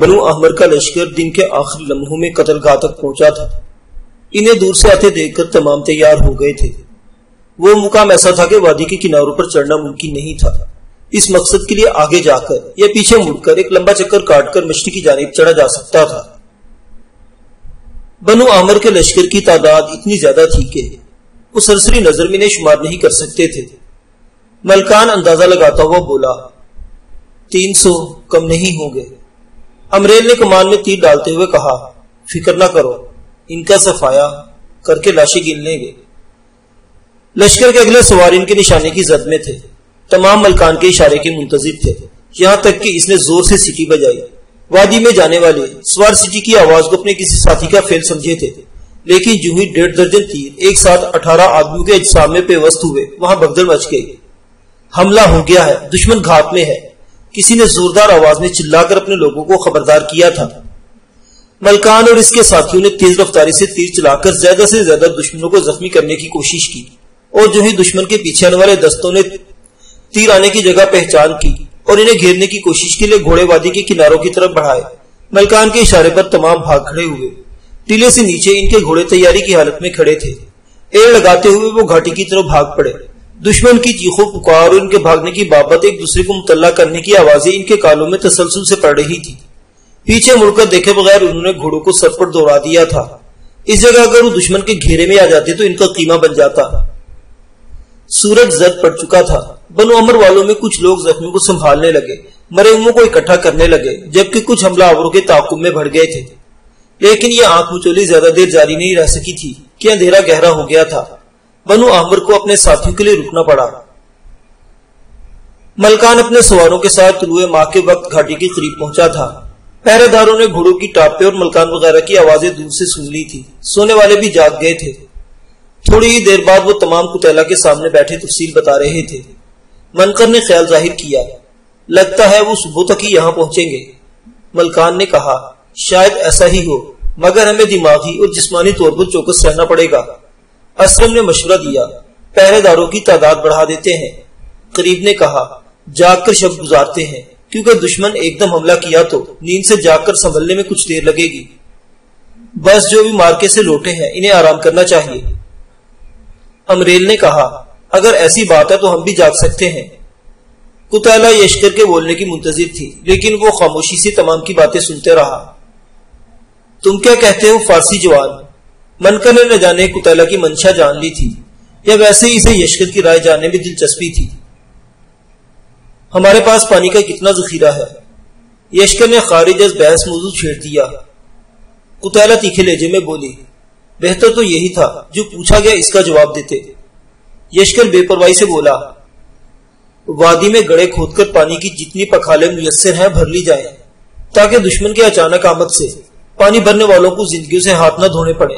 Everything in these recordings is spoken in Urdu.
بنو احمر کا لشکر دن کے آخری لمحوں میں قتل گاہ تک پہنچا تھا۔ انہیں دور سے آتے دیکھ کر تمام تیار ہو گئے تھے۔ وہ مقام ایسا تھا کہ وادی کے کناروں پر چڑھنا ممکن نہیں تھا۔ اس مقصد کے لیے آگے جا کر یا پیچھے مڑ کر ایک لمبا چکر کاٹ کر مشرق کی جانب چڑھا جا سکتا تھا۔ بنو احمر کے لشکر کی تعداد اتنی زیادہ تھی کہ وہ سرسری نظر میں انہیں شمار نہیں کر سکتے تھے۔ ملکان اندازہ لگاتا ہوا بولا، 300 کم نہیں ہوں گے۔ امریل نے کمان میں تیر ڈالتے ہوئے کہا، فکر نہ کرو، ان کا صفایا کر کے لاشیں گن لیں گے۔ لشکر کے اگلے سوار ان کے نشانے کی زد میں تھے۔ تمام ملکان کے اشارے کے منتظر تھے، یہاں تک کہ اس نے زور سے سیٹی بجائی۔ وادی میں جانے والے سوار سیٹی کی آواز کو اپنے کسی ساتھی کا فعل سمجھے تھے، لیکن جو ہی 1.5 درجن تیر ایک ساتھ 18 آدمیوں کے اجسام میں پیوست ہوئے، وہاں بھگدڑ مچ گئی۔ حملہ ہو گیا ہے، دشمن گھات میں ہے، کسی نے زوردار آواز میں چلا کر اپنے لوگوں کو خبردار کیا تھا۔ ملکان اور اس کے ساتھیوں نے تیز رفتاری سے تیر چلا کر زیادہ سے زیادہ دشمنوں کو زخمی کرنے کی کوشش کی، اور جو ہی دشمن کے پیچھے آنے والے دستوں نے تیر آنے کی جگہ پہچان کی اور انہیں گھیرنے کی کوشش کے لیے گھوڑے وادی کے کناروں کی طرف بڑھائے، ملکان کے اشارے پر تمام بھاگ کھڑے ہوئے۔ ٹیلے سے نیچے ان کے گھوڑے تیاری کی حالت میں کھڑے تھے۔ ایڑ لگاتے ہوئے وہ گھاٹی کی طرف بھاگ پڑے۔ دشمن کی چیخوں پکار اور ان کے بھاگنے کی بابت ایک دوسرے کو مطلع کرنے کی آوازیں ان کے کانوں میں تسلسل سے پڑ رہی تھی۔ پیچھے مڑ کر دیکھے بغیر انہوں نے گھوڑوں کو سر پر دوڑا دیا تھا۔ اس جگہ اگر وہ دشمن کے گھیرے میں آ جاتے تو ان کا قیمہ بن جاتا۔ سورج زد پڑ چکا تھا۔ بنو عمر والوں میں کچھ لوگ زخمیوں کو سنبھالنے لگے، مرے ہوئوں کو اکٹھا کرنے لگے، جبکہ کچھ حملہ آوروں کے تعاقب میں بڑھ گئے تھے۔ لیکن یہ آنکھ مچولی زیادہ دیر جاری نہیں رہ سکی تھی کہ اندھیرا گہرا ہو گیا تھا۔ بنو احمر کو اپنے ساتھیوں کے لیے رکنا پڑا۔ ملکان اپنے سواروں کے ساتھ طلوع ماہ کے وقت گھاٹی کے قریب پہنچا تھا۔ پہرے داروں نے گھوڑوں کی ٹاپے اور ملکان وغیرہ کی آوازیں دور سے سن لی تھی۔ سونے والے بھی جاگ گئے تھے۔ تھوڑی ہی دیر بعد وہ تمام قتیلہ کے سامنے بیٹھے تفصیل بتا رہے تھے۔ منکر نے خیال ظاہر کیا، لگتا ہے وہ صبح تک ہی یہاں پہنچیں گے۔ ملکان نے کہا، شاید ایسا ہی ہو، مگر ہمیں دماغی اور جسمانی طور پر چوکس رہنا پڑے گا۔ اسلم نے مشورہ دیا، پہرے داروں کی تعداد بڑھا دیتے ہیں۔ قریب نے کہا، جاگ کر شب گزارتے ہیں، کیونکہ دشمن ایک دم حملہ کیا تو نیند سے جاگ کر سنبھلنے میں کچھ دیر لگے گی۔ بس جو بھی مارکے سے لوٹے ہیں انہیں آرام کرنا چاہیے۔ امریل نے کہا، اگر ایسی بات ہے تو ہم بھی جاگ سکتے ہیں۔ قتیلہ یشکر کے بولنے کی منتظر تھی، لیکن وہ خاموشی سے تمام کی باتیں سنتے رہا۔ تم کیا کہتے ہو فارسی جوان؟ منکر نے نہ جانے قتیلہ کی منشا جان لی تھی، یا ویسے ہی اسے یشکر کی رائے جاننے میں دلچسپی تھی۔ ہمارے پاس پانی کا کتنا ذخیرہ ہے؟ یشکر نے خارج از بحث موضوع چھیڑ دیا۔ قتیلہ تیکھے لہجے میں بولی، بہتر تو یہی تھا جو پوچھا گیا اس کا جواب دیتے۔ یشکر بے پرواہی سے بولا، وادی میں گڑھے کھود کر پانی کی جتنی پکھالیں میسر ہیں بھر لی جائیں، تاکہ دشمن کے اچانک آمد سے پانی بھرنے والوں کو زندگیوں سے ہاتھ نہ دھونے پڑے۔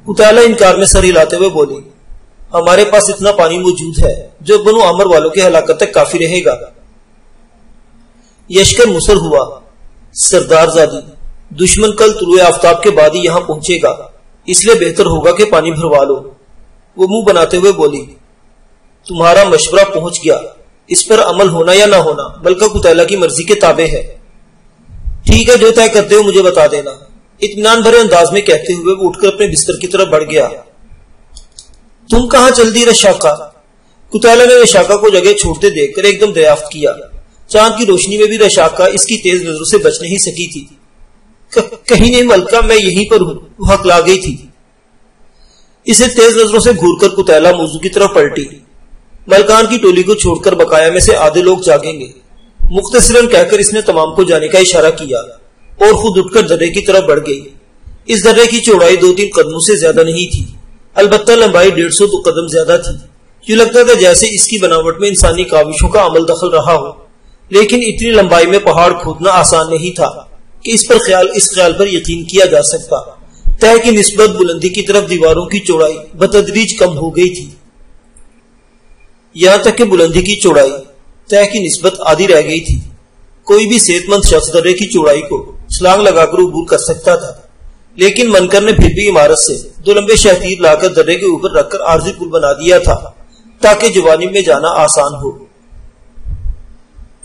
قتیلہ انکار میں سر ہلاتے ہوئے بولی، ہمارے پاس اتنا پانی موجود ہے جو بنو عمر والوں کے ہلاکت تک کافی رہے گا۔ یشکر مصر ہوا، سردار زادی، دشمن کل طلوع آفتاب کے بعد ہی یہاں پہنچے گا، اس لیے بہتر ہوگا کہ پانی بھروا لو۔ وہ منہ بناتے ہوئے بولی، تمہارا مشورہ پہنچ گیا، اس پر عمل ہونا یا نہ ہونا بلکہ قتیلہ کی مرضی کے تابع ہے۔ ٹھیک ہے، جو طے کرتے ہو مجھے بتا دینا۔ اطمینان بھرے انداز میں کہتے ہوئے وہ اٹھ کر اپنے بستر کی طرف بڑھ گیا۔ تم کہاں چل دی رشاقہ؟ قتیلہ نے رشاقہ کو جگہ چھوڑتے دیکھ کر ایک دم دریافت کیا۔ چاند کی روشنی میں بھی رشاقہ اس کی تیز نظروں سے بچ نہیں سکی تھی۔ کہیں نہیں ملکہ، میں یہیں پر ہوں، وہ ہکلا گئی تھی۔ اسے تیز نظروں سے گھور کر قتیلہ موضوع کی طرف پلٹی۔ ملکان کی ٹولی کو چھوڑ کر بقایا میں سے آدھے لوگ جاگیں گے، مختصراً کہہ کر اس نے تمام کو جانے کا اشارہ کیا اور خود اٹھ کر درے کی طرف بڑھ گئی۔ اس درے کی چوڑائی 2-3 قدموں سے زیادہ نہیں تھی، البتہ لمبائی 150 قدم زیادہ تھی۔ یوں لگتا تھا جیسے اس کی بناوٹ میں انسانی کاوشوں کا عمل دخل رہا ہو، لیکن اتنی لمبائی میں پہاڑ کھودنا آسان نہیں تھا کہ اس خیال پر یقین کیا جا سکتا۔ تہ کی نسبت بلندی کی طرف دیواروں کی چوڑائی بتدریج کم ہو گئی تھی، یہاں تک کہ بلندی کی چوڑائی تہ کی نسبت آدھی رہ گئی تھی۔ کوئی بھی صحت مند شخص درے کی چوڑائی کو چھلانگ لگا کر عبور کر سکتا تھا، لیکن منکر نے پھر بھی عمارت سے 2 لمبے شہتیر لا کر درے کے اوپر رکھ کر عارضی پل بنا دیا تھا تاکہ جوانب میں جانا آسان ہو۔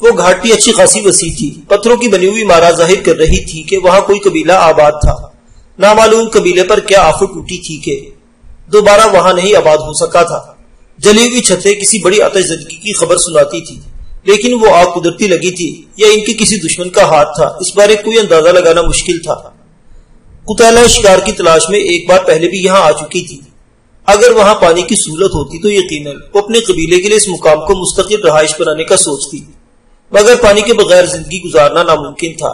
وہ وہ گھاٹی اچھی خاصی وسیع تھی، پتھروں کی بنی ہوئی عمارات ظاہر کر رہی تھی کہ وہاں کوئی قبیلہ آباد تھا۔ نامعلوم قبیلے پر کیا آفت ٹوٹی تھی کہ دوبارہ وہاں نہیں آباد ہو سکا تھا۔ جلی ہوئی چھتیں کسی بڑی آتش زدگی کی خبر سناتی تھی، لیکن وہ آگ قدرتی لگی تھی یا ان کے کسی دشمن کا ہاتھ تھا، اس بارے کوئی اندازہ لگانا مشکل تھا۔ قتیلہ شکار کی تلاش میں ایک بار پہلے بھی یہاں آ چکی تھی۔ اگر وہاں پانی کی سہولت ہوتی تو یقیناً وہ اپنے قبیلے کے لیے اس مقام کو مستقل رہائش بنانے کا سوچتی، مگر پانی کے بغیر زندگی گزارنا ناممکن تھا،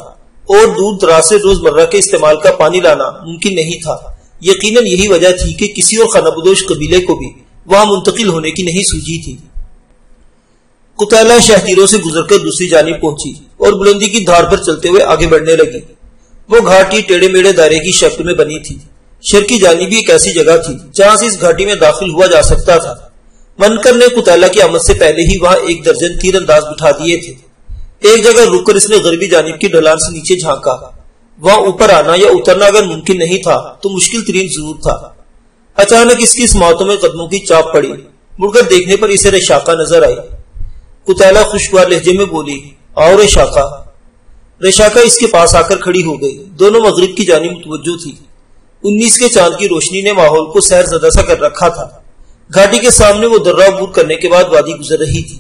اور دور دراز سے روزمرہ کے استعمال کا پانی لانا ممکن نہیں تھا۔ یقیناً یہی وجہ تھی کہ کسی اور خانہ بدوش قبیلے کو بھی وہاں منتقل ہونے کی نہیں سوجی تھی۔ قتیلہ شہتیروں سے گزر کر دوسری جانب پہنچی اور بلندی کی دھار پر چلتے ہوئے آگے بڑھنے لگی۔ وہ گھاٹی ٹیڑے میڑے دائرے کی شکل میں بنی تھی۔ شرقی جانب ایک ایسی جگہ تھی جہاں سے اس گھاٹی میں داخل ہوا جا سکتا تھا۔ منکر نے قتیلہ کی آمد سے پہلے ہی وہاں ایک درجن تیر انداز بٹھا دیے تھے۔ ایک جگہ رک کر اس نے غربی جانب کی ڈھلان سے نیچے جھانکا۔ وہاں اوپر آنا یا اترنا اگر ممکن نہیں تھا تو مشکل ترین ضرور تھا۔ اچانک اس کی سماعتوں میں قدموں کی چاپ پڑی۔ مڑ کر دیکھنے پر اسے رشاقہ نظر آئی۔ قتیلہ خوشگوار لہجے میں بولی، آؤ رشاقہ۔ رشاقہ اس کے پاس آ کر کھڑی ہو گئی۔ دونوں مغرب کی جانب متوجہ تھی۔ 19 کے چاند کی روشنی نے ماحول کو سیر زدہ سا کر رکھا تھا۔ گھاٹی کے سامنے وہ درہ عبور کرنے کے بعد وادی گزر رہی تھی۔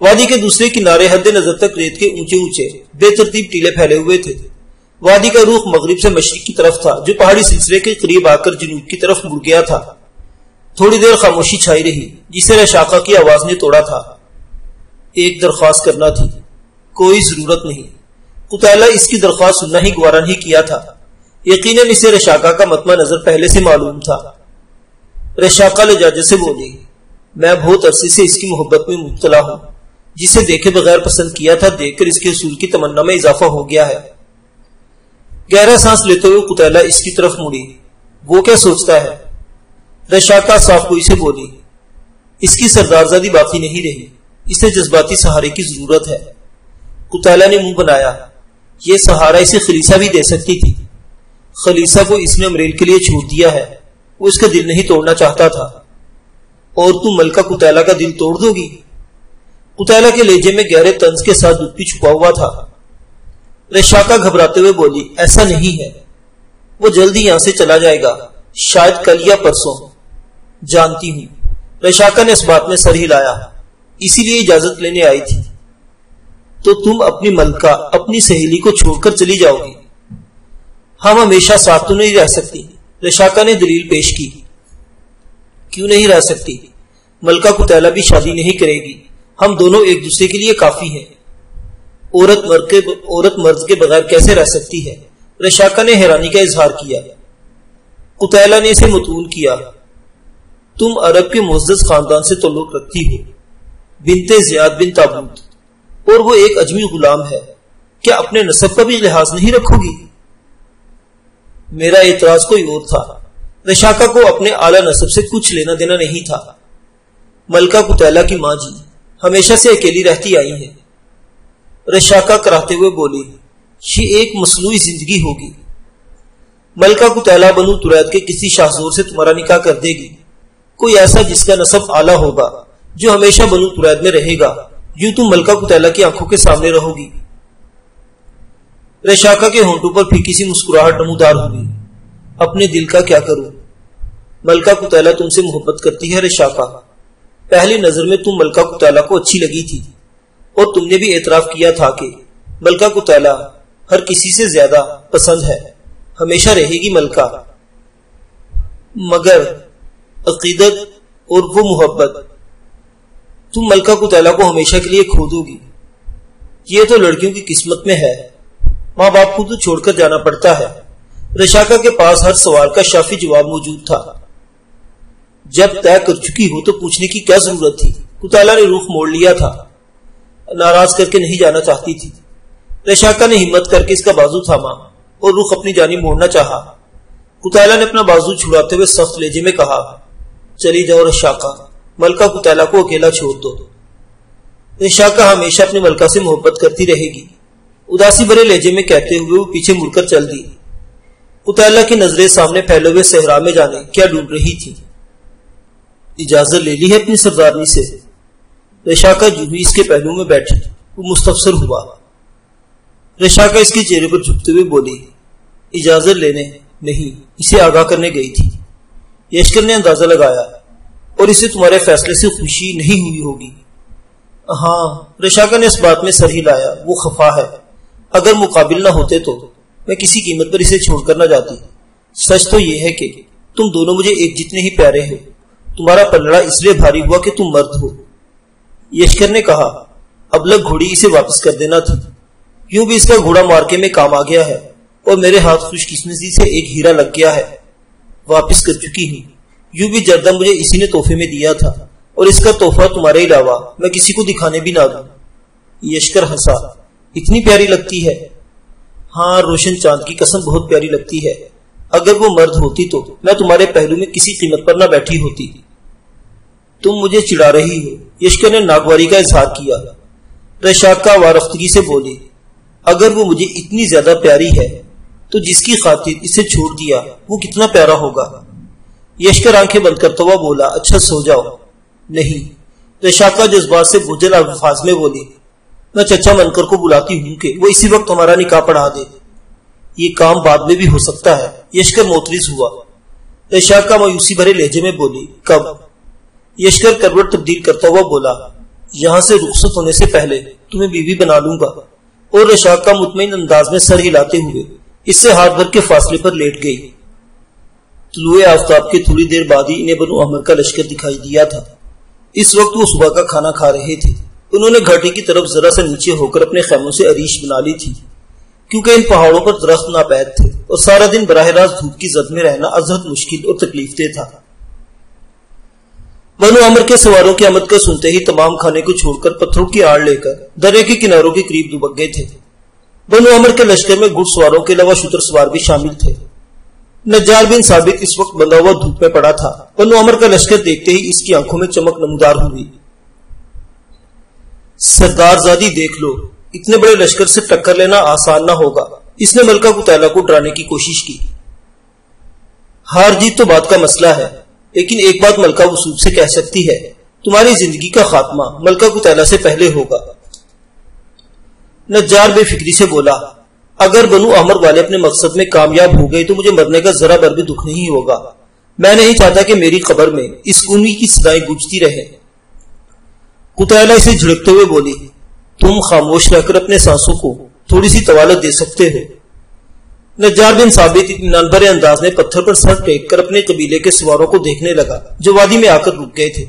وادی کے دوسرے کنارے حد نظر تک ریت کے اونچے اونچے بے ترتیب ٹیلے پھیلے ہوئے تھے۔ وادی کا رخ مغرب سے مشرق کی طرف تھا، جو پہاڑی سلسلے کے قریب آ کر جنوب کی طرف مڑ گیا تھا۔ تھوڑی دیر خاموشی چھائی رہی، جسے رشاقہ کی آواز نے توڑا تھا۔ ایک درخواست کرنا تھی۔ کوئی ضرورت نہیں۔ قتیلہ اس کی درخواست سننا ہی گوارا نہیں کیا تھا۔ یقیناً اسے رشاقہ کا مطمع نظر پہلے سے معلوم تھا۔ رشاقہ لجاجت سے بولی، میں بہت عرصے سے اس کی محبت میں مبتلا ہوں۔ جسے دیکھے بغیر پسند کیا تھا، دیکھ کر اس کے حصول کی تمنا میں اضافہ ہو گیا ہے۔ گہرا سانس لیتے ہوئے قتیلہ اس کی طرف مڑی۔ وہ کیا سوچتا ہے؟ رشاقہ صاف گوئی سے بولی، اس کی سردارزادی باقی نہیں رہی، اسے جذباتی سہارے کی ضرورت ہے۔ قتیلہ نے منہ بنایا، یہ سہارا اسے خلیصہ بھی دے سکتی تھی۔ خلیصہ کو اس نے امریل کے لیے چھوڑ دیا ہے، وہ اس کا دل نہیں توڑنا چاہتا تھا۔ اور تم ملکہ قتیلہ کا دل توڑ دو گی؟ قتیلہ کے لہجے میں گہرے طنز کے ساتھ دکھ بھی چھپا ہوا تھا۔ رشاقہ گھبراتے ہوئے بولی، ایسا نہیں ہے، وہ جلدی یہاں سے چلا جائے گا، شاید کل یا پرسوں۔ جانتی ہوں۔ رشاقہ نے اس بات میں سر ہلایا، اسی لیے اجازت لینے آئی تھی۔ تو تم اپنی ملکہ، اپنی سہیلی کو چھوڑ کر چلی جاؤ گی؟ ہم ہمیشہ ساتھ تو نہیں رہ سکتی۔ رشاقہ نے دلیل پیش کی۔ کیوں نہیں رہ سکتی؟ ملکہ قتیلہ بھی شادی نہیں کرے گی، ہم دونوں ایک دوسرے کے لیے کافی ہیں۔ عورت مرد کے بغیر کیسے رہ سکتی ہے؟ رشاقہ نے حیرانی کا اظہار کیا۔ قتیلہ نے اسے متون کیا، تم عرب کے معزز خاندان سے تعلق رکھتی ہو، بنت زیاد بن تابوت، اور وہ ایک اجمی غلام ہے، کیا اپنے نسب کا بھی لحاظ نہیں رکھو گی؟ میرا اعتراض کوئی اور تھا۔ رشاقہ کو اپنے اعلیٰ نسب سے کچھ لینا دینا نہیں تھا۔ ملکہ قتیلہ کی ماں جی ہمیشہ سے اکیلی رہتی آئی ہیں۔ رشاقہ کراتے ہوئے بولی، یہ ایک مصنوعی زندگی ہوگی۔ ملکہ قتیلہ بنو ترید کے کسی شاہزور سے تمہارا نکاح کر دے گی، کوئی ایسا جس کا نسب اعلیٰ ہوگا، جو ہمیشہ بنو ترید میں رہے گا، یوں تم ملکہ قتیلہ کی آنکھوں کے سامنے رہو گی۔ رشاقہ کے ہونٹوں پر پھیکی سی مسکراہٹ نمودار ہوگی۔ اپنے دل کا کیا کروں؟ ملکہ قتیلہ تم سے محبت کرتی ہے رشاقہ۔ پہلی نظر میں تم ملکہ قتیلہ کو اچھی لگی تھی، اور تم نے بھی اعتراف کیا تھا کہ ملکہ قتیلہ ہر کسی سے زیادہ پسند ہے، ہمیشہ رہے گی ملکہ۔ مگر عقیدت اور وہ محبت، تم ملکہ قتیلہ کو ہمیشہ کے لیے کھو دو گی۔ یہ تو لڑکیوں کی قسمت میں ہے، ماں باپ کو تو چھوڑ کر جانا پڑتا ہے۔ رشاقہ کے پاس ہر سوال کا شافی جواب موجود تھا۔ جب طے کر چکی ہو تو پوچھنے کی کیا ضرورت تھی؟ قتیلہ نے رخ موڑ لیا تھا، ناراض کر کے نہیں جانا چاہتی تھی۔ رشاقہ نے ہمت کر کے اس کا بازو تھاما اور رخ اپنی جانب موڑنا چاہا۔ قتیلہ نے اپنا بازو چھڑاتے ہوئے سخت لہجے میں کہا، چلی جاؤ رشاقہ، ملکہ قتیلہ کو اکیلا چھوڑ دو۔ رشاقہ ہمیشہ اپنی ملکہ سے محبت کرتی رہے گی، اداسی بھرے لہجے میں کہتے ہوئے وہ پیچھے مڑ کر چل دی۔ قتیلہ کی نظریں سامنے پھیلے ہوئے صحرا میں جانے کیا ڈھونڈ رہی تھی۔ اجازت لے لی ہے اپنی سردارنی سے؟ رشاقہ جو ہی اس کے پہلو میں بیٹھی، وہ مستفسر ہوا۔ رشاکا اس کے چہرے پر جھکتے ہوئے بولی، اجازت لینے نہیں، اسے آگاہ کرنے گئی تھی۔ یشکر نے اندازہ لگایا، اور اسے تمہارے فیصلے سے خوشی نہیں ہوئی ہوگی۔ ہاں، رشاکا نے اس بات میں سر ہلایا، وہ خفا ہے۔ اگر مقابل نہ ہوتے تو میں کسی قیمت پر اسے چھوڑ کر نہ جاتی۔ سچ تو یہ ہے کہ تم دونوں مجھے ایک جتنے ہی پیارے ہو، تمہارا پلڑا اس لیے بھاری ہوا کہ تم مرد ہو۔ یشکر نے کہا، اب لگ گھوڑی اسے واپس کر دینا تھی، یوں بھی اس کا گھوڑا مارکے میں کام آ گیا ہے، اور میرے ہاتھ خوش قسمتی سے ایک ہیرا لگ گیا ہے، واپس کر چکی ہوں۔ یوں بھی جردہ مجھے اسی نے تحفے میں دیا تھا، اور اس کا تحفہ تمہارے علاوہ میں کسی کو دکھانے بھی نہ دوں۔ یشکر ہنسا، اتنی پیاری لگتی ہے؟ ہاں، روشن چاند کی قسم بہت پیاری لگتی ہے۔ اگر وہ مرد ہوتی تو میں تمہارے پہلو میں کسی قیمت پر نہ بیٹھی ہوتی۔ تم مجھے چڑھا رہی ہو، یشکر نے ناگواری کا اظہار کیا۔ رشاکا وارفتگی سے بولی، اگر وہ مجھے اتنی زیادہ پیاری ہے تو جس کی خاطر اسے چھوڑ دیا وہ کتنا پیارا ہوگا۔ یشکر آنکھیں بند کرتا ہوا بولا، اچھا سو جاؤ۔ نہیں، رشاکا جذبات سے بجھل الفاظ میں بولی، میں چچا منکر کو بلاتی ہوں کہ وہ اسی وقت ہمارا نکاح پڑھا دے، یہ کام بعد میں بھی ہو سکتا ہے۔ یشکر موترز ہوا۔ رشاکا مایوسی بھرے لہجے میں بولی، کب؟ یشکر کروٹ تبدیل کرتا ہوا بولا، یہاں سے رخصت ہونے سے پہلے تمہیں بیوی بنا لوں گا۔ اور رشاکا مطمئن انداز میں سر ہلاتے ہوئے اس سے ہاتھ بھر کے فاصلے پر لیٹ گئی۔ طلوع آفتاب کے تھوڑی دیر بعد ہی انہیں بنو عمر کا لشکر دکھائی دیا تھا۔ اس وقت وہ صبح کا کھانا کھا رہے تھے۔ انہوں نے گھاٹی کی طرف ذرا سا نیچے ہو کر اپنے خیموں سے عریش بنا لی تھی، کیونکہ ان پہاڑوں پر درخت ناپید تھے اور سارا دن براہ راست دھوپ کی زد میں رہنا ازحد مشکل اور تکلیف دہ تھا۔ بنو عمر کے سواروں کی آمد کا سنتے ہی تمام کھانے کو چھوڑ کر پتھروں کی آڑ لے کر درے کے کناروں کے قریب دبک گئے تھے۔ بنو عمر کے لشکر میں گھڑ سواروں کے علاوہ شتر سوار بھی شامل تھے۔ نجار بن ثابت اس وقت بندھا ہوا دھوپ میں پڑا تھا۔ بنو عمر کا لشکر دیکھتے ہی اس کی آنکھوں میں چمک نمودار ہوئی۔ سردار زادی دیکھ لو، اتنے بڑے لشکر سے ٹکر لینا آسان نہ ہوگا۔ اس نے ملکہ قتیلہ کو ڈرانے کی کوشش کی۔ ہار جیت تو بات کا مسئلہ ہے، لیکن ایک بات ملکہ وصوب سے کہہ سکتی ہے، تمہاری زندگی کا خاتمہ ملکہ قتیلہ سے پہلے ہوگا۔ نجار بے فکری سے بولا، اگر بنو عمر والے اپنے مقصد میں کامیاب ہو گئے تو مجھے مرنے کا ذرا بر بھی دکھ نہیں ہوگا۔ میں نہیں چاہتا کہ میری قبر میں اس خونی کی صدائیں گونجتی رہے۔ قتیلہ اسے جھڑکتے ہوئے بولی، تم خاموش رہ کر اپنے سانسوں کو تھوڑی سی طوالت دے سکتے ہو۔ نجار بن ثابت اطمینان بھرے انداز میں پتھر پر سر ٹیک کر اپنے قبیلے کے سواروں کو دیکھنے لگا جو وادی میں آ کر رک گئے تھے۔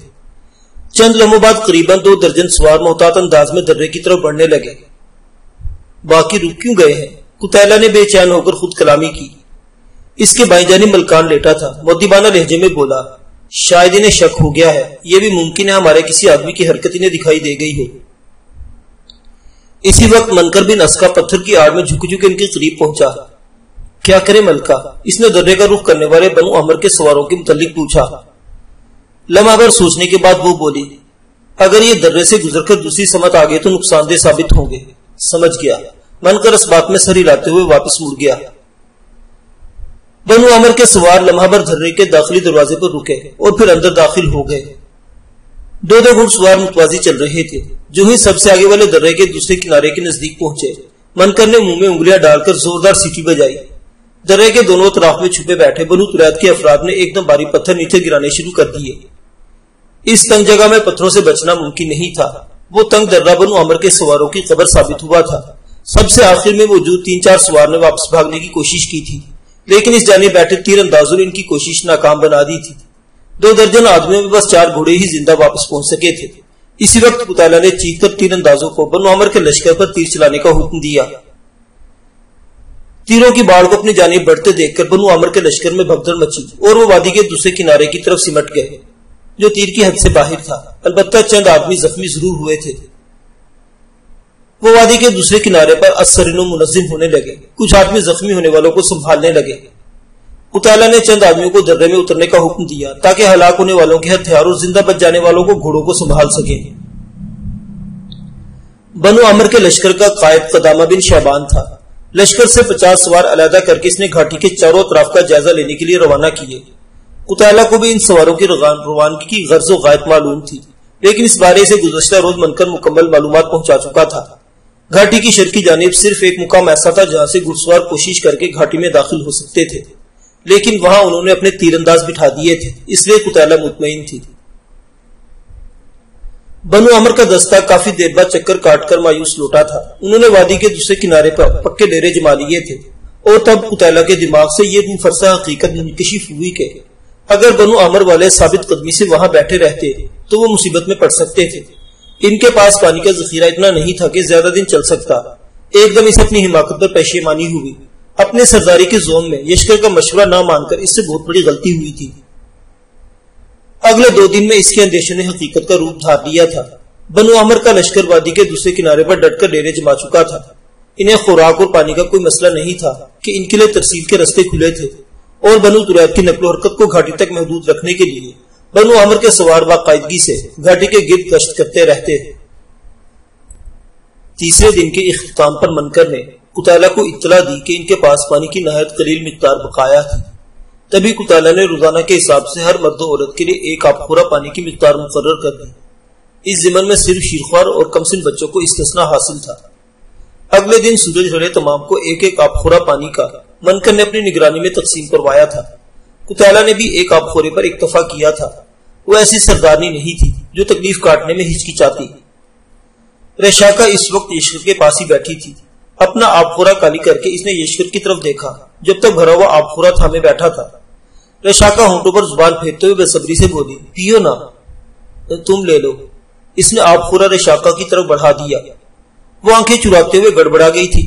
چند لمحوں بعد قریباً 2 درجن سوار محتاط انداز میں درے کی طرف بڑھنے لگے۔ باقی رک کیوں گئے ہیں؟ قتیلہ نے بے چین ہو کر خود کلامی کی۔ اس کے بائیں جانب ملکان لیٹا تھا، مؤدبانہ لہجے میں بولا، شاید انہیں شک ہو گیا ہے، یہ بھی ممکن ہے ہمارے کسی آدمی کی حرکت انہیں دکھائی دے گئی ہو۔ اسی وقت منکر بن اسقا پتھر کی آڑ میں جھک جھک ان کے قریب پہنچا۔ کیا کرے ملکہ؟ اس نے درے کا رخ کرنے والے بنو عمر کے سواروں کے متعلق پوچھا۔ لمحہ بھر سوچنے کے بعد وہ بولی، اگر یہ درے سے گزر کر دوسری سمت آگے تو نقصان دہ ثابت ہوں گے۔ سمجھ گیا۔ منکر اس بات میں سر ہلاتے ہوئے واپس مڑ گیا۔ بنو عمر کے سوار لمحہ بھر درے کے داخلی دروازے پر رکے اور پھر اندر داخل ہو گئے۔ 2 گھڑ سوار متوازی چل رہے تھے۔ جو ہی سب سے آگے والے درے کے دوسرے کنارے کے نزدیک پہنچے، منکر نے منہ میں انگلیاں ڈال کر زوردار سیٹی بجائی۔ درے کے دونوں طرف میں چھپے بیٹھے بنو تریاد کے افراد نے ایک دم بھاری پتھر نیچے گرانے شروع کر دیے۔ اس تنگ جگہ میں پتھروں سے بچنا ممکن نہیں تھا۔ وہ تنگ درہ بنو عمر کے سواروں کی قبر ثابت ہوا تھا۔ سب سے آخر میں موجود 3-4 سوار نے واپس بھاگنے کی کوشش کی تھی، لیکن اس جانب بیٹھے تیر اندازوں نے ان کی کوشش ناکام بنا دی تھی۔ 2 درجن آدمیوں میں بس 4 گھوڑے ہی زندہ واپس پہنچ سکے تھے۔ اسی وقت قتیلہ نے چیخ کر تیر اندازوں کو بنو عمر کے لشکر پر تیر چلانے کا حکم دیا۔ تیروں کی باڑ کو اپنی جانب بڑھتے دیکھ کر بنو عمر کے لشکر میں بھگدڑ مچی اور وہ وادی کے دوسرے کنارے کی طرف سمٹ گئے جو تیر کی حد سے باہر تھا۔ البتہ چند آدمی زخمی ضرور ہوئے تھے۔ وہ وادی کے دوسرے کنارے پر اثرن و منظم ہونے لگے۔ کچھ آدمی زخمی ہونے والوں کو سنبھالنے لگے۔ قتیلہ نے چند آدمیوں کو درے میں اترنے کا حکم دیا تاکہ ہلاک ہونے والوں کے ہتھیار اور زندہ بچ جانے والوں کو گھوڑوں کو سنبھال سکیں۔ بنو عمر کے لشکر کا قائد قدامہ بن شعبان تھا۔ لشکر سے 50 سوار علیحدہ کر کے اس نے گھاٹی کے چاروں اطراف کا جائزہ لینے کے لیے روانہ کیے۔ قتیلہ کو بھی ان سواروں کی روانگی کی غرض و غایت معلوم تھی۔ لیکن اس بارے سے گزشتہ روز منکر مکمل معلومات پہنچا چکا تھا۔ گھاٹی کی شرقی جانب صرف ایک مقام ایسا تھا جہاں سے گھڑسوار کوشش کر کے گھاٹی میں داخل ہو سکتے تھے، لیکن وہاں انہوں نے اپنے تیر انداز بٹھا دیے تھے، اس لیے قتیلہ مطمئن تھی۔ بنو عمر کا دستہ کافی دیر بعد چکر کاٹ کر مایوس لوٹا تھا۔ انہوں نے وادی کے دوسرے کنارے پر پکے ڈیرے جما لیے تھے، اور تب قتیلہ کے دماغ سے یہ منفرسہ حقیقت منکشف ہوئی کہ اگر بنو عمر والے ثابت قدمی سے وہاں بیٹھے رہتے تو وہ مصیبت میں پڑ سکتے تھے۔ ان کے پاس پانی کا ذخیرہ اتنا نہیں تھا کہ زیادہ دن چل سکتا۔ ایک دم اسے اپنی حماقت پر پشیمانی ہوئی۔ اپنے سرداری کے زوم میں یشکر کا مشورہ نہ مان کر اس سے بہت بڑی غلطی ہوئی تھی۔ اگلے 2 دن میں اس کے اندیشے نے حقیقت کا روپ دھار لیا تھا۔ بنو عمر کا لشکر وادی کے دوسرے کنارے پر ڈٹ کر ڈیرے جما چکا تھا۔ انہیں خوراک اور پانی کا کوئی مسئلہ نہیں تھا کہ ان کے لیے ترسیل کے رستے کھلے تھے، اور بنو تریاد کی نقل و حرکت کو گھاٹی تک محدود رکھنے کے لیے بنو عمر کے سوار باقاعدگی سے گھاٹی کے گرد گشت کرتے رہتے۔ تیسرے دن کے اختتام پر منکر نے قتیلہ کو اطلاع دی کہ ان کے پاس پانی کی نہایت قلیل مقدار بقایا تھی۔ تبھی قتیلہ نے روزانہ کے حساب سے ہر مرد و عورت کے لیے ایک آب خورا پانی کی مقدار مقرر کر دی۔ اس ضمن میں صرف شیرخوار اور کمسن بچوں کو استثناء حاصل تھا۔ اگلے دن سورج ڈھلے تمام کو ایک ایک آب خورا پانی کا منکر نے اپنی نگرانی میں تقسیم کروایا تھا۔ قتیلہ نے بھی ایک آب خورے پر اکتفا کیا تھا۔ وہ ایسی سردارنی نہیں تھی جو تکلیف کاٹنے میں ہچکچاتی۔ رشاکا اس وقت یشکر کے پاس ہی بیٹھی تھی۔ اپنا آب خورا کالی کر کے اس نے یشکر کی طرف دیکھا، جب تک بھرا ہوا آب خورا تھامے بیٹھا تھا۔ رشاکا ہونٹوں پر زبان پھیرتے ہوئے بے صبری سے بولی، پیو نا۔ تم لے لو۔ اس نے آب خورا رشاکا کی طرف بڑھا دیا۔ وہ آنکھیں چراتے ہوئے گڑبڑا گئی تھی۔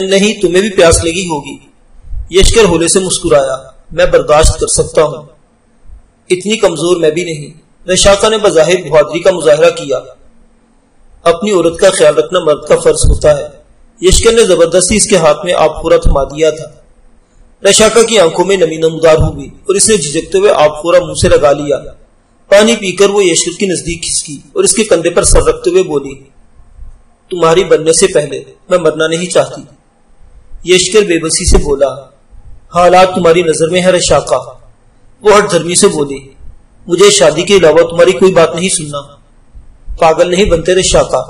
نہیں، تمہیں بھی پیاس لگی ہوگی۔ یشکر ہولے سے مسکرایا، میں برداشت کر سکتا ہوں، اتنی کمزور میں بھی نہیں۔ رشاکا نے بظاہر بہادری کا مظاہرہ کیا۔ اپنی عورت کا خیال رکھنا مرد کا فرض ہوتا ہے۔ یشکر نے زبردستی اس کے ہاتھ میں آب خورا تھما دیا تھا۔ رشاکا کی آنکھوں میں نمی نمودار ہو گئی اور اس نے جھجکتے ہوئے آب خورا منہ سے لگا لیا۔ پانی پی کر وہ یشکر کی نزدیک کھسکی اور اس کے کندھے پر سر رکھتے ہوئے بولی، تمہاری بننے سے پہلے میں مرنا نہیں چاہتی۔ یشکر بے بسی سے بولا، حالات تمہاری نظر میں ہے رشاکا۔ وہ ہٹ دھرمی سے بولی، مجھے شادی کے علاوہ تمہاری کوئی بات نہیں سننا۔ پاگل نہیں بنتے رشاکا۔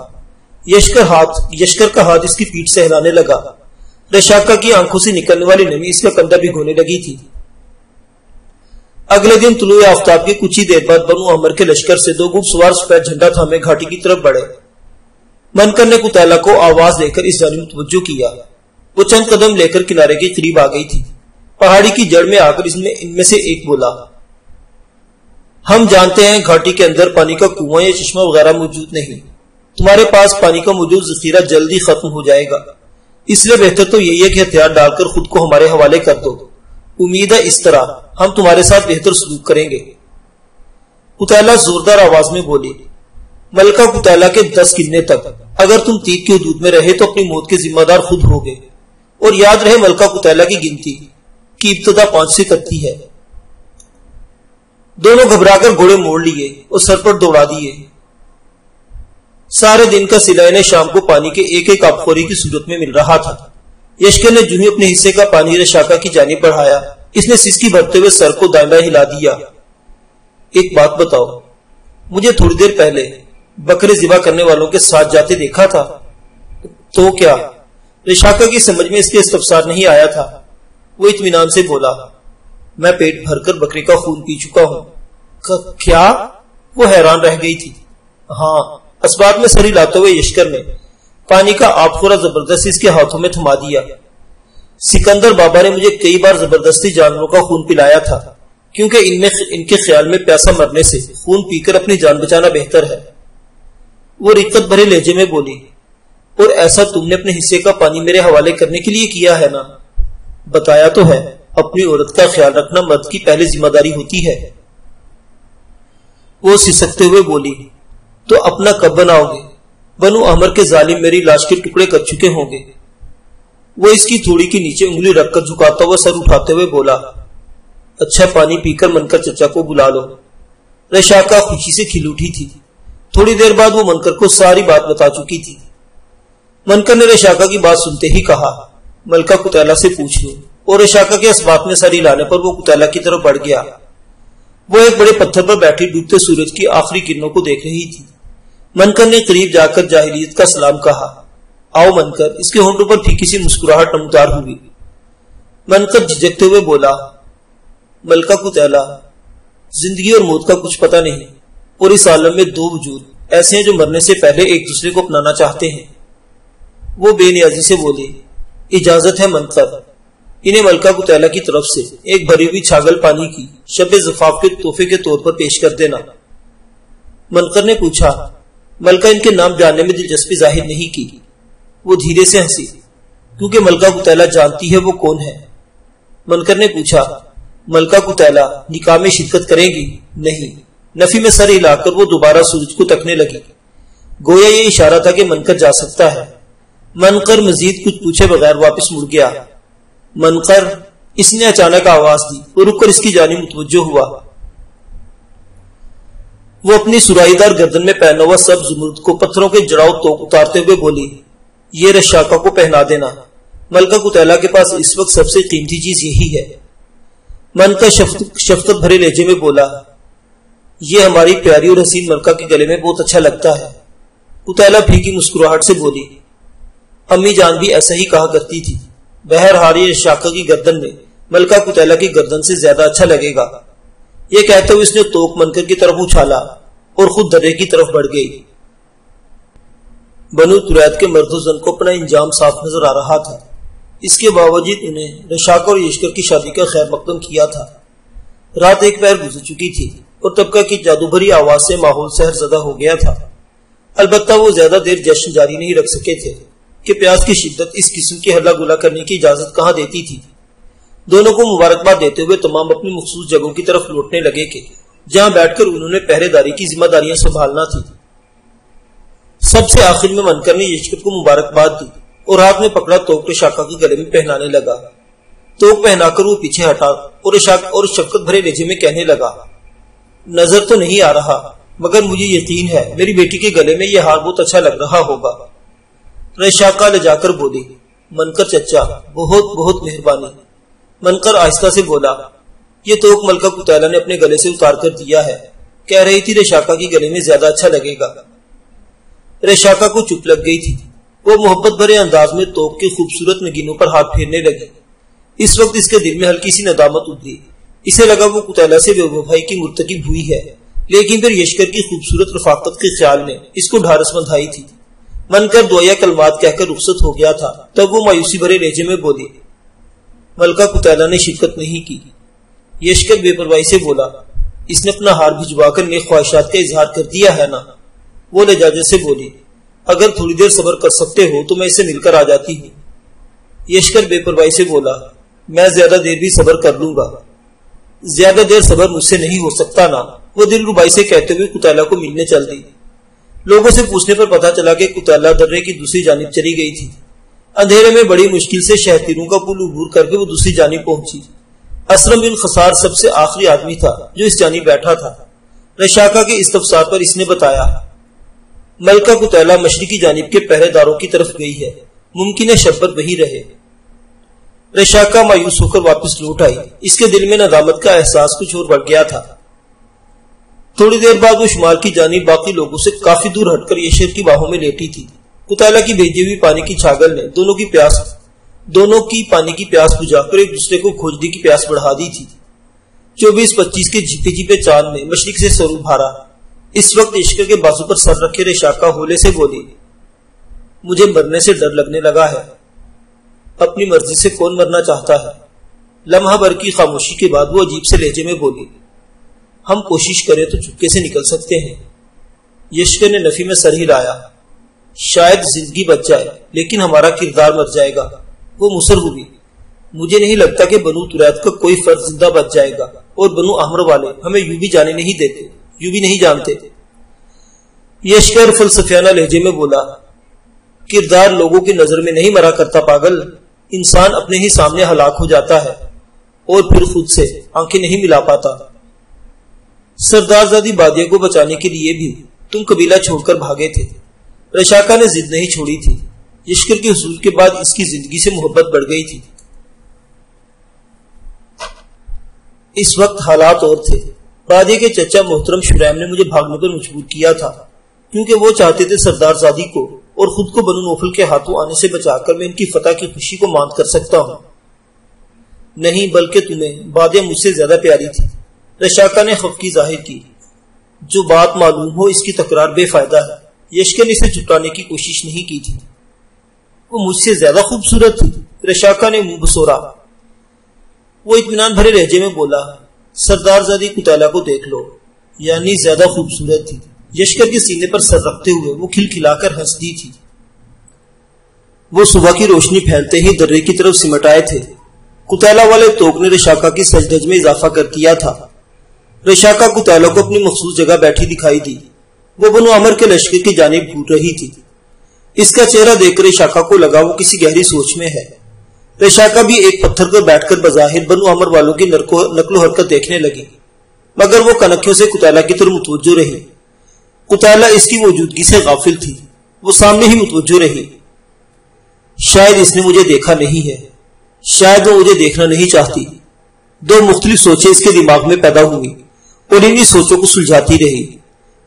یشکر کا ہاتھ اس کی پیٹھ سے ہلانے لگا۔ رشاکا کی آنکھوں سے نکلنے والی نمی اس کا کندھا بھگونے لگی تھی۔ اگلے دن طلوع آفتاب کے کچھ ہی دیر بعد بنو عمر کے لشکر سے 2 گھڑ سوار سفید جھنڈا تھامے گھاٹی کی طرف بڑھے۔ منکر نے قتیلہ کو آواز دے کر اس جانب متوجہ کیا۔ وہ چند قدم لے کر کنارے کے قریب آ گئی تھی۔ پہاڑی کی جڑ میں آ کر ان میں سے ایک بولا، ہم جانتے ہیں گھاٹی کے اندر پانی کا کنواں یا چشمہ وغیرہ موجود نہیں۔ تمہارے پاس پانی کا موجود ذخیرہ جلدی ختم ہو جائے گا، اس لیے بہتر تو یہی ہے کہ ہتھیار ڈال کر خود کو ہمارے حوالے کر دو۔ امید ہے اس طرح ہم تمہارے ساتھ بہتر سلوک کریں گے۔ قتیلہ زوردار آواز میں بولی، ملکہ قتیلہ کے 10 گننے تک اگر تم 3 کی حدود میں رہے تو اپنی موت کے ذمہ دار خود ہوگے، اور یاد رہے ملکہ قتیلہ کی گنتی کی ابتدا 5 سے کرتی ہے۔ دونوں گھبرا کر گھوڑے موڑ لیے اور سر پر دوڑا دیے۔ سارے دن کا صلہ انہیں شام کو پانی کے ایک ایک آب خوری کی صورت میں مل رہا تھا۔ یشکر نے جنہیں اپنے حصے کا پانی رشاکا کی جانب بڑھایا، اس نے سسکی بھرتے ہوئے سر کو دائیں بائیں ہلا دیا۔ ایک بات بتاؤ، مجھے تھوڑی دیر پہلے بکرے ذبح کرنے والوں کے ساتھ جاتے دیکھا تھا؟ تو کیا؟ رشاکا کی سمجھ میں اس کے استفسار نہیں آیا تھا۔ وہ اطمینان سے بولا، میں پیٹ بھر کر بکری کا خون پی چکا ہوں۔ کیا؟ وہ حیران رہ گئی تھی۔ ہاں، اسباب میں سر ہلاتے ہوئے یشکر نے پانی کا آب خورا زبردستی اس کے ہاتھوں میں تھما دیا۔ سکندر بابا نے مجھے کئی بار زبردستی جانوروں کا خون پلایا تھا، کیونکہ ان کے خیال میں پیاسا مرنے سے خون پی کر اپنی جان بچانا بہتر ہے۔ وہ رقت بھرے لہجے میں بولی، اور ایسا تم نے اپنے حصے کا پانی میرے حوالے کرنے کے لیے کیا ہے نا؟ بتایا تو ہے، اپنی عورت کا خیال رکھنا مرد کی پہلی ذمہ داری ہوتی ہے۔ وہ سسکتے ہوئے بولی، تو اپنا کب بناؤ گے؟ بنو عمر کے ظالم میری لاش کے ٹکڑے کر چکے ہوں گے۔ وہ اس کی تھوڑی کے نیچے انگلی رکھ کر جھکاتا ہوا سر اٹھاتے ہوئے بولا، اچھا پانی پی کر منکر چچا کو بلا لو۔ رشاکا خوشی سے کھل اٹھی تھی۔ تھوڑی دیر بعد وہ منکر کو ساری بات بتا چکی تھی۔ منکر نے رشاکا کی بات سنتے ہی کہا، ملکہ قتیلہ سے پوچھ لو، اور رشاکا کے اس بات میں سر ہلانے پر وہ قتیلہ کی طرف بڑھ گیا۔ وہ ایک بڑے پتھر پر بیٹھی ڈوبتے سورج کی آخری کرنوں کو دیکھ رہی تھی۔ منکر نے قریب جا کر جاہلیت کا سلام کہا۔ آؤ منکر، اس کے ہونٹوں پر پھیکی سی مسکراہٹ نمودار ہوئی۔ منکر جھجکتے ہوئے بولا، ملکہ قتیلہ، زندگی اور موت کا کچھ پتہ نہیں، اور اس عالم میں دو وجود ایسے ہیں جو مرنے سے پہلے ایک دوسرے کو اپنانا چاہتے ہیں۔ وہ بے نیازی سے بولے، اجازت ہے منکر، انہیں ملکہ قتیلہ کی طرف سے ایک بھری ہوئی چھاگل پانی کی شب زفاف کے تحفے کے طور پر پیش کر دینا۔ منکر نے پوچھا، ملکہ ان کے نام جاننے میں دلچسپی ظاہر نہیں کی۔ وہ دھیرے سے ہنسی، کیونکہ ملکہ قتیلہ جانتی ہے وہ کون ہے۔ منکر نے پوچھا، ملکہ قتیلہ نکاح میں شرکت کریں گی؟ نہیں۔ نفی میں سر ہلا کر وہ دوبارہ سورج کو تکنے لگی، گویا یہ اشارہ تھا کہ منکر جا سکتا ہے۔ منکر مزید کچھ پوچھے بغیر واپس مڑ گیا۔ منکر، اس نے اچانک آواز دی، وہ رک کر اس کی جانب متوجہ ہوا۔ وہ اپنی سرائی دار گردن میں پہنا ہوا سبز زمرد کو پتھروں کے جڑاؤ توک اتارتے ہوئے بولی، یہ رشاقہ کو پہنا دینا، ملکہ قتیلہ کے پاس اس وقت سب سے قیمتی چیز یہی ہے۔ منکر شفقت بھرے لہجے میں بولا، یہ ہماری پیاری اور حسین ملکہ کے گلے میں بہت اچھا لگتا ہے۔ قتیلہ پھیکی مسکراہٹ سے بولی، امی جان بھی ایسا ہی کہا کرتی تھی۔ بہرحال یہ رشاقہ کی گردن میں ملکہ قتیلہ کی گردن سے زیادہ اچھا لگے گا۔ یہ کہتے ہوئے اس نے توک منکر کی طرف اچھالا اور خود درے کی طرف بڑھ گئی۔ بنو تریت کے مرد و زن کو اپنا انجام صاف نظر آ رہا تھا۔ اس کے باوجود انہیں رشاقہ اور یشکر کی شادی کا خیر مقدم کیا تھا۔ رات ایک پہر گزر چکی تھی اور طبقہ کی جادو بھری آواز سے ماحول سحر زدہ ہو گیا تھا۔ البتہ وہ زیادہ دیر جشن جاری نہیں رکھ سکے تھے کہ پیاس کی شدت اس قسم کی ہلا گلا کرنے کی اجازت کہاں دیتی تھی۔ دونوں کو مبارکباد دیتے ہوئے تمام اپنی مخصوص جگہوں کی طرف لوٹنے لگے کہ جہاں بیٹھ کر انہوں نے پہرے داری کی ذمہ داریاں سنبھالنا تھی۔ سب سے آخر میں منکر نے یشکر کو مبارکباد دی اور ہاتھ میں پکڑا توک رشاقہ کے گلے میں پہنانے لگا۔ توک پہنا کر وہ پیچھے ہٹا اور شفقت بھرے لہجے میں کہنے لگا، نظر تو نہیں آ رہا مگر مجھے یقین ہے میری بیٹی کے گلے میں یہ ہار بہت اچھا لگ رہا ہوگا۔ رشاقہ لے جا کر بولی، منکر چچا، بہت بہت مہربانی۔ منکر آہستہ سے بولا، یہ توک ملکہ قتیلہ نے اپنے گلے سے اتار کر دیا ہے، کہہ رہی تھی رشاقہ کی گلے میں زیادہ اچھا لگے گا۔ رشاقہ کو چپ لگ گئی تھی۔ وہ محبت بھرے انداز میں توک کے خوبصورت نگینوں پر ہاتھ پھیرنے لگی۔ اس وقت اس کے دل میں ہلکی سی ندامت ابھری۔ اسے لگا وہ قتیلہ سے بے وفائی کی مرتکب ہوئی ہے، لیکن پھر یشکر کی خوبصورت رفاقت کے خیال نے اس کو ڈھارس بندھائی تھی۔ منکر دعائیا کلمات کہہ کر رخصت ہو گیا تھا، تب وہ مایوسی بھرے لہجے میں بولی، ملکہ قتیلہ نے شرکت نہیں کی۔ یشکر بے پرواہی سے بولا، اس نے اپنا ہار بھجوا کر نیک خواہشات کا اظہار کر دیا ہے نا۔ وہ لجاجت سے بولی، اگر تھوڑی دیر صبر کر سکتے ہو تو میں اسے مل کر آ جاتی ہوں۔ یشکر بے پرواہی سے بولا، میں زیادہ دیر بھی صبر کر لوں گا۔ زیادہ دیر صبر مجھ سے نہیں ہو سکتا نا، وہ دل ربائی سے کہتے ہوئے قتیلہ کو ملنے چل دی۔ لوگوں سے پوچھنے پر پتا چلا کہ قتیلہ درے کی دوسری جانب چلی گئی تھی۔ اندھیرے میں بڑی مشکل سے شہتیروں کا پل عبور کر کے وہ دوسری جانب پہنچی۔ اسلم بن خسار سب سے آخری آدمی تھا جو اس جانب بیٹھا تھا۔ رشاقہ کے استفسار پر اس نے بتایا، ملکہ قتیلہ مشرقی جانب کے پہرے داروں کی طرف گئی ہے، ممکن ہے شب بھر وہی رہے۔ رشاقہ مایوس ہو کر واپس لوٹ آئی۔ اس کے دل میں ندامت کا احساس کچھ اور بڑھ گیا تھا۔ تھوڑی دیر بعد وہ شمال کی جانب باقی لوگوں سے کافی دور ہٹ کر یشکر کی باہوں میں لیٹی تھی۔ قتیلہ کی بھیجی ہوئی پانی کی چھاگل نے دونوں کی پانی کی پیاس بجھا کر ایک دوسرے کو کھوجنے کی پیاس بڑھا دی تھی۔ 24-25 کے جھپے جھپے چاند نے مشرق سے سر ابھارا۔ اس وقت یشکر کے بازو پر سر رکھے رشاقہ ہولے سے بولی، مجھے مرنے سے ڈر لگنے لگا ہے۔ اپنی مرضی سے کون مرنا چاہتا ہے؟ لمحہ بھر کی خاموشی کے بعد وہ عجیب سے لہجے میں بولی، ہم کوشش کریں تو چپکے سے نکل سکتے ہیں۔ یشکر نے نفی میں سر ہلایا، شاید زندگی بچ جائے لیکن ہمارا کردار مر جائے گا۔ وہ مصر ہوئی، مجھے نہیں لگتا کہ بنو تریت کا کوئی فرد زندہ بچ جائے گا، اور بنو احمر والے ہمیں یوں بھی جانے نہیں دیتے، یوں بھی نہیں جانتے۔ یشکر فلسفیانہ لہجے میں بولا، کردار لوگوں کی نظر میں نہیں مرا کرتا پاگل، انسان اپنے ہی سامنے ہلاک ہو جاتا ہے اور پھر خود سے آنکھیں نہیں ملا پاتا۔ سردار زادی بادیہ کو بچانے کے لیے بھی تم قبیلہ چھوڑ کر بھاگے تھے۔ رشاقہ نے ضد نہیں چھوڑی تھی۔ یشکر کے حصول کے بعد اس کی زندگی سے محبت بڑھ گئی تھی۔ اس وقت حالات اور تھے۔ بادے کے چچا محترم شریم نے مجھے بھاگنے پر مجبور کیا تھا، کیونکہ وہ چاہتے تھے سردار زادی کو اور خود کو بنو نوفل کے ہاتھوں آنے سے بچا کر میں ان کی فتح کی خوشی کو ماند کر سکتا ہوں۔ نہیں، بلکہ تمہیں بادے مجھ سے زیادہ پیاری تھی۔ رشاکا نے خفگی ظاہر کی۔ جو بات معلوم ہو اس کی تکرار بے فائدہ ہے۔ یشکر نے اسے چھپانے کی کوشش نہیں کی تھی۔ وہ مجھ سے زیادہ خوبصورت تھی، رشاکا نے منہ بسورا۔ وہ اطمینان بھرے لہجے میں بولا، سردار زادی کتیلا کو دیکھ لو، یعنی زیادہ خوبصورت تھی۔ یشکر کے سینے پر سر رکھتے ہوئے وہ کھلکھلا کر ہنس دی تھی۔ وہ صبح کی روشنی پھیلتے ہی درے کی طرف سمٹ آئے تھے۔ کتیلا والے توک نے رشاکا کی سجدج میں اضافہ کر دیا تھا۔ رشاکا کتیلا کو اپنی مخصوص جگہ بیٹھی دکھائی دی۔ وہ بنو عمر کے لشکر کی جانب گھور رہی تھی۔ اس کا چہرہ دیکھ کر رشاکا کو لگا وہ کسی گہری سوچ میں ہے۔ رشاکا بھی ایک پتھر پر بیٹھ کر بظاہر بنو عمر والوں کی نقل و حرکت دیکھنے لگی، مگر وہ کنکھیوں سے کتیلا کی طرف متوجہ رہی۔ کتیلا اس کی موجودگی سے غافل تھی، وہ سامنے ہی متوجہ رہی۔ شاید اس نے مجھے دیکھا نہیں ہے، شاید وہ مجھے دیکھنا نہیں چاہتی۔ دو مختلف سوچیں اس کے دماغ میں پیدا ہوئی اور انہی سوچوں کو سلجھاتی رہی۔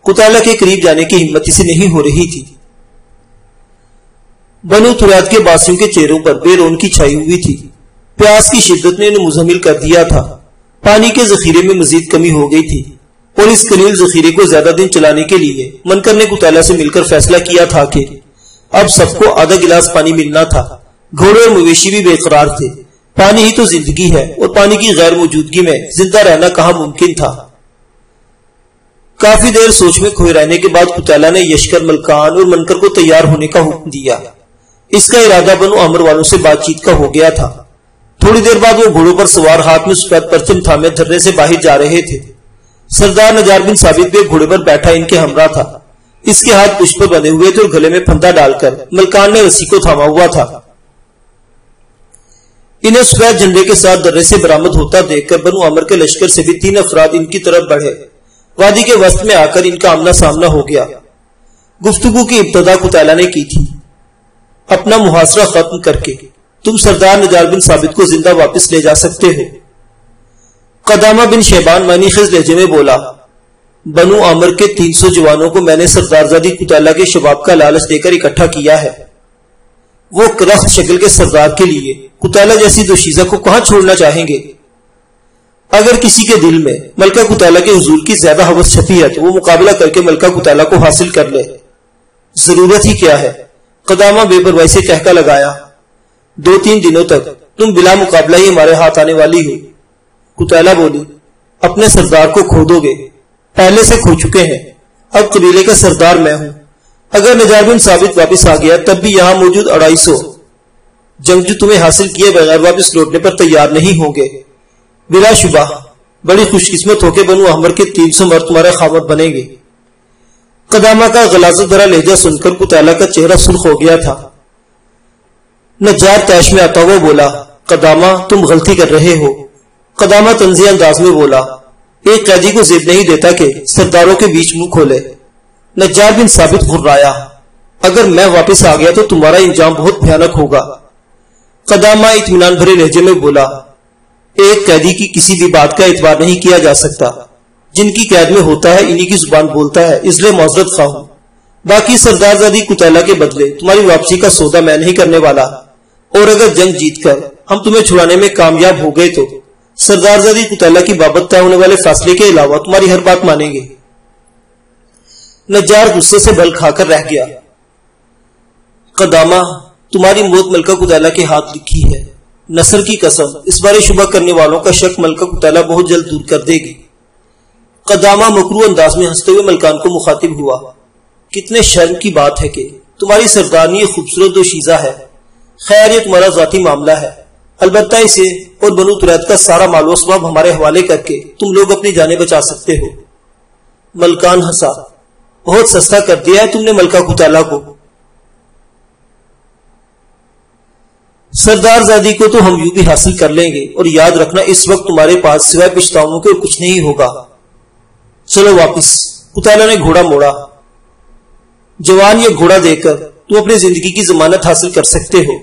کتیلا کے قریب جانے کی ہمت اسے نہیں ہو رہی تھی۔ بنو تریاد کے باسیوں کے چہروں پر بے رونقی چھائی ہوئی تھی۔ پیاس کی شدت نے انہیں مزمل کر دیا تھا۔ پانی کے ذخیرے میں مزید کمی ہو گئی تھی اور اس قلیل ذخیرے کو زیادہ دن چلانے کے لیے منکر نے کتیلا سے مل کر فیصلہ کیا تھا کہ اب سب کو آدھا گلاس پانی ملنا تھا۔ گھوڑے اور مویشی بھی بے قرار تھے۔ پانی ہی تو زندگی ہے اور پانی کی غیر موجودگی میں زندہ رہنا کہاں ممکن تھا۔ کافی دیر سوچ میں کھوئے رہنے کے بعد کتیلا نے یشکر، ملکان اور منکر کو تیار ہونے کا حکم دیا۔ اس کا ارادہ بنو عمر والوں سے بات چیت کا ہو گیا تھا۔ تھوڑی دیر بعد وہ گھوڑوں پر سوار ہاتھ میں سفید پرچم تھامے دھرنے سے باہر جا رہے تھے۔ سردار نجار بن ثابت بھی گھوڑے پر بیٹھا ان کے ہمراہ تھا۔ اس کے ہاتھ پشت پر بندھے ہوئے تھے اور گلے میں پھندا ڈال کر ملکان نے رسی کو تھاما ہوا تھا۔ انہیں سفید جھنڈے کے ساتھ درے سے برآمد ہوتا دیکھ کر بنو عمر کے لشکر سے بھی 3 افراد ان کی طرف بڑھے۔ وادی کے وسط میں آ کر ان کا آمنا سامنا ہو گیا۔ گفتگو کی ابتدا کتیلا نے کی تھی، اپنا محاصرہ ختم کر کے تم سردار نجار بن ثابت کو زندہ واپس لے جا سکتے ہو۔ قدامہ بن شیبان معنی خیز لہجے میں بولا، بنو عامر کے 300 جوانوں کو میں نے سردار زادی کتیلا کے شباب کا لالچ دے کر اکٹھا کیا ہے۔ وہ رخت شکل کے سردار کے لیے کتیلا جیسی دوشیزہ کو کہاں چھوڑنا چاہیں گے؟ اگر کسی کے دل میں ملکہ کتیلا کے حضور کی زیادہ حوث چھپی ہے تو وہ مقابلہ کر کے ملکہ کتیلا کو حاصل کر لے، ضرورت ہی کیا ہے؟ قدامہ بے پرواہی سے ٹہکا لگایا، 2-3 دنوں تک تم بلا مقابلہ ہی ہمارے ہاتھ آنے والی ہو۔ کتیلا بولی، اپنے سردار کو کھو دو گے؟ پہلے سے کھو چکے ہیں، اب قبیلے کا سردار میں ہوں۔ اگر نجار بن ثابت واپس آ گیا تب بھی یہاں موجود 250 جنگجو تمہیں حاصل کیے بغیر واپس لوٹنے پر تیار نہیں ہوں گے۔ بلا شبہ بڑی خوش قسمت ہو کے بنو عمر کے 300 مرد تمہارے خاوند بنیں گے۔ قدامہ کا غلاظت بھرا لہجہ سن کر کتیلا کا چہرہ سرخ ہو گیا تھا۔ نجار تیش میں آتا ہوا بولا، قدامہ تم غلطی کر رہے ہو۔ قدامہ طنزیہ انداز میں بولا، ایک قیدی کو زیب نہیں دیتا کہ سرداروں کے بیچ منہ کھولے۔ نجار بن ثابت غرایا، اگر میں واپس آ گیا تو تمہارا انجام بہت بھیانک ہوگا۔ قدامہ اطمینان بھرے لہجے میں بولا، ایک قیدی کی کسی بھی بات کا اعتبار نہیں کیا جا سکتا، جن کی قید میں ہوتا ہے انہی کی زبان بولتا ہے، اس لیے معذرت خواہ ہوں۔ باقی سردار زادی کتیلا کے بدلے تمہاری واپسی کا سودا میں نہیں کرنے والا، اور اگر جنگ جیت کر ہم تمہیں چھڑانے میں کامیاب ہو گئے تو سردار زادی کتیلا کی بابت طے ہونے والے فیصلے کے علاوہ تمہاری ہر بات مانیں گے۔ نجار غصے سے بل کھا کر رہ گیا۔ قدامہ تمہاری موت ملکہ کتیلا کے ہاتھ لکھی ہے، نصر کی قسم اس بارے شبہ کرنے والوں کا شک ملکہ کتیلا بہت جلد دور کر دے گی۔ قدامہ مکروہ انداز میں ہنستے ہوئے ملکان کو مخاطب ہوا، کتنے شرم کی بات ہے کہ تمہاری سردارنی یہ خوبصورت دوشیزہ ہے۔ خیر یہ تمہارا ذاتی معاملہ ہے، البتہ اسے اور بنو تریاد کا سارا مال و اسباب ہمارے حوالے کر کے تم لوگ اپنی جانیں بچا سکتے ہو۔ ملکان ہنسا، بہت سستا کر دیا ہے تم نے ملکہ کتیلا کو۔ سردار زادی کو تو ہم یوں بھی حاصل کر لیں گے، اور یاد رکھنا اس وقت تمہارے پاس سوائے پچھتاؤں کے کچھ نہیں ہوگا۔ چلو واپس۔ کتیلا نے گھوڑا موڑا، جوان یہ گھوڑا دے کر تم اپنی زندگی کی ضمانت حاصل کر سکتے ہو۔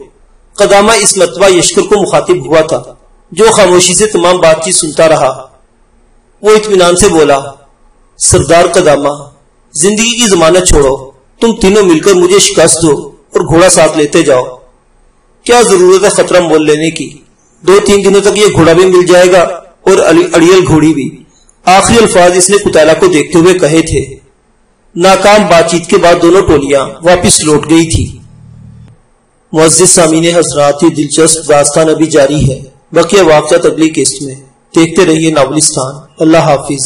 قدامہ اس مرتبہ یشکر کو مخاطب ہوا تھا، جو خاموشی سے تمام بات چیت سنتا رہا۔ وہ اطمینان سے بولا، سردار قدامہ، زندگی کی ضمانت چھوڑو، تم تینوں مل کر مجھے شکست دو اور گھوڑا ساتھ لیتے جاؤ۔ کیا ضرورت ہے خطرہ مول لینے کی، 2-3 دنوں تک یہ گھوڑا بھی مل جائے گا اور اڑیل گھوڑی بھی۔ آخری الفاظ اس نے قتیلہ کو دیکھتے ہوئے کہے تھے۔ ناکام بات چیت کے بعد دونوں ٹولیاں واپس لوٹ گئی تھی۔ معزز سامعین حضرات، یہ دلچسپ داستان ابھی جاری ہے، بقیہ واقعات اگلی قسط میں۔ دیکھتے رہیے ناولستان۔ اللہ حافظ۔